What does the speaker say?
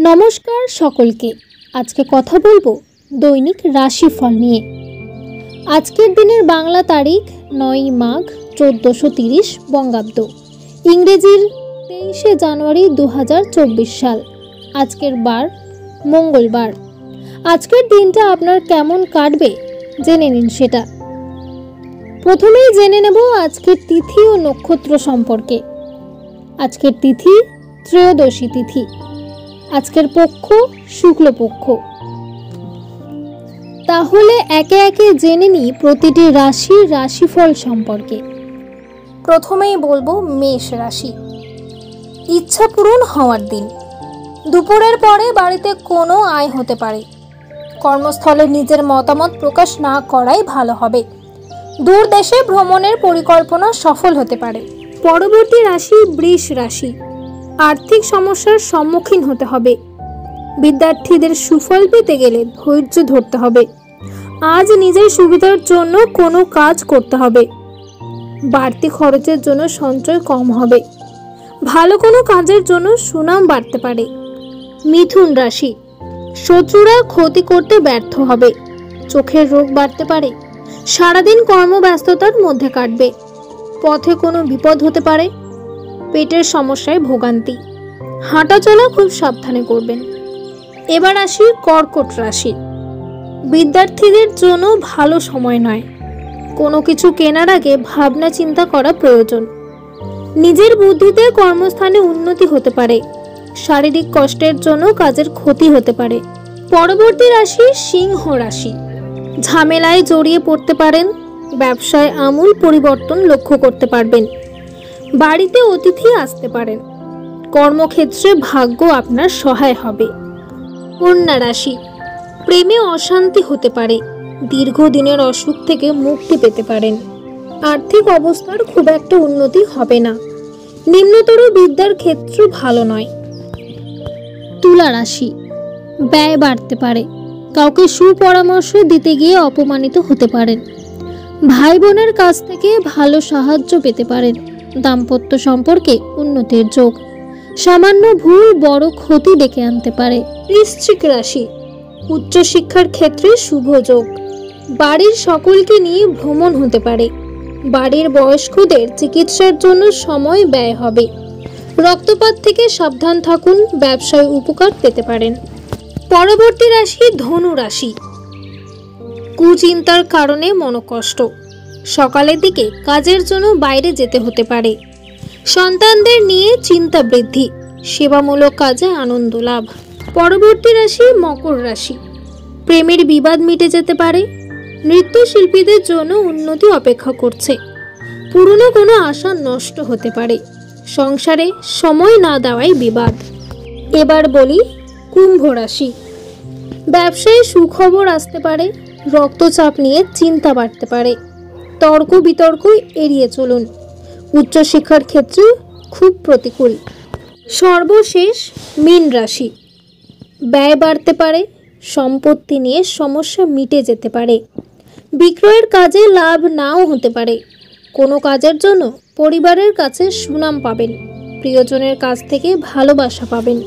নমস্কার সকলকে। আজকে কথা বলবো দৈনিক রাশিফল নিয়ে। আজকের দিনের বাংলা তারিখ 9 মাঘ 1430 বঙ্গাব্দ, ইংরেজির 23 জানুয়ারি 2024 সাল। আজকের বার মঙ্গলবার। আজকের দিনটা আপনার কেমন কাটবে জেনে নিন সেটা। প্রথমেই জেনে নেব আজকের তিথি ও নক্ষত্র সম্পর্কে। আজকের তিথি ত্রয়োদশী তিথি। আজকের পক্ষ শুক্লপক্ষ। তাহলে একে একে জেনে নিই প্রতিটি রাশির রাশিফল সম্পর্কে। প্রথমেই বলবো মেষ রাশি। ইচ্ছা পূরণ হওয়ার দিন। দুপুরের পরে বাড়িতে কোনো আয় হতে পারে। কর্মস্থলে নিজের মতামত প্রকাশ না করাই ভালো হবে। দূর দেশে ভ্রমণের পরিকল্পনা সফল হতে পারে। পরবর্তী রাশি বৃষ রাশি। আর্থিক সমস্যার সম্মুখীন হতে হবে। বিদ্যার্থীদের সুফল পেতে গেলে ধৈর্য ধরতে হবে। আজ নিজের সুবিধার জন্য কোনো কাজ করতে হবে। বাড়তি খরচের জন্য সঞ্চয় কম হবে। ভালো কোনো কাজের জন্য সুনাম বাড়তে পারে। মিথুন রাশি। শত্রুরা ক্ষতি করতে ব্যর্থ হবে। চোখের রোগ বাড়তে পারে। সারাদিন কর্মব্যস্ততার মধ্যে কাটবে। পথে কোনো বিপদ হতে পারে। পেটের সমস্যায় ভোগান্তি। হাঁটাচলা খুব সাবধানে করবেন। এবার আসি কর্কট রাশি। বিদ্যার্থীদের জন্য ভালো সময় নয়। কোনো কিছু কেনার আগে ভাবনা চিন্তা করা প্রয়োজন। নিজের বুদ্ধিতে কর্মস্থানে উন্নতি হতে পারে। শারীরিক কষ্টের জন্য কাজের ক্ষতি হতে পারে। পরবর্তী রাশি সিংহ রাশি। ঝামেলায় জড়িয়ে পড়তে পারেন। ব্যবসায় আমূল পরিবর্তন লক্ষ্য করতে পারবেন। বাড়িতে অতিথি আসতে পারেন। কর্মক্ষেত্রে ভাগ্য আপনার সহায় হবে। কন্যা রাশি। প্রেমে অশান্তি হতে পারে। দীর্ঘদিনের অসুখ থেকে মুক্তি পেতে পারেন। আর্থিক অবস্থার খুব একটা উন্নতি হবে না। নিম্নতর বিদ্যার ক্ষেত্র ভালো নয়। তুলা রাশি। ব্যয় বাড়তে পারে। কাউকে সুপরামর্শ দিতে গিয়ে অপমানিত হতে পারেন। ভাই বোনের কাছ থেকে ভালো সাহায্য পেতে পারেন। দাম্পত্য সম্পর্কে উন্নতির যোগ। সামান্য ভুল বড় ক্ষতি ডেকে আনতে পারে। বৃশ্চিক রাশি। উচ্চশিক্ষার ক্ষেত্রে শুভ যোগ। বাড়ির সকলকে নিয়ে ভ্রমণ হতে পারে। বাড়ির বয়স্কদের চিকিৎসার জন্য সময় ব্যয় হবে। রক্তপাত থেকে সাবধান থাকুন। ব্যবসায় উপকার পেতে পারেন। পরবর্তী রাশি ধনু রাশি। কুচিন্তার কারণে মনোকষ্ট। সকালের দিকে কাজের জন্য বাইরে যেতে হতে পারে। সন্তানদের নিয়ে চিন্তা বৃদ্ধি। সেবামূলক কাজে আনন্দ লাভ। পরবর্তী রাশি মকর রাশি। প্রেমের বিবাদ মিটে যেতে পারে। নৃত্যশিল্পীদের জন্য উন্নতি অপেক্ষা করছে। পুরনো কোনো আশা নষ্ট হতে পারে। সংসারে সময় না দেওয়াই বিবাদ। এবার বলি কুম্ভ রাশি। ব্যবসায় সুখবর আসতে পারে। রক্তচাপ নিয়ে চিন্তা বাড়তে পারে। তর্ক বিতর্ক এড়িয়ে চলুন। উচ্চশিক্ষার ক্ষেত্রে খুব প্রতিকূল। সর্বশেষ মীন রাশি। ব্যয় বাড়তে পারে। সম্পত্তি নিয়ে সমস্যা মিটে যেতে পারে। বিক্রয়ের কাজে লাভ নাও হতে পারে। কোনো কাজের জন্য পরিবারের কাছে সুনাম পাবেন। প্রিয়জনের কাছ থেকে ভালোবাসা পাবেন।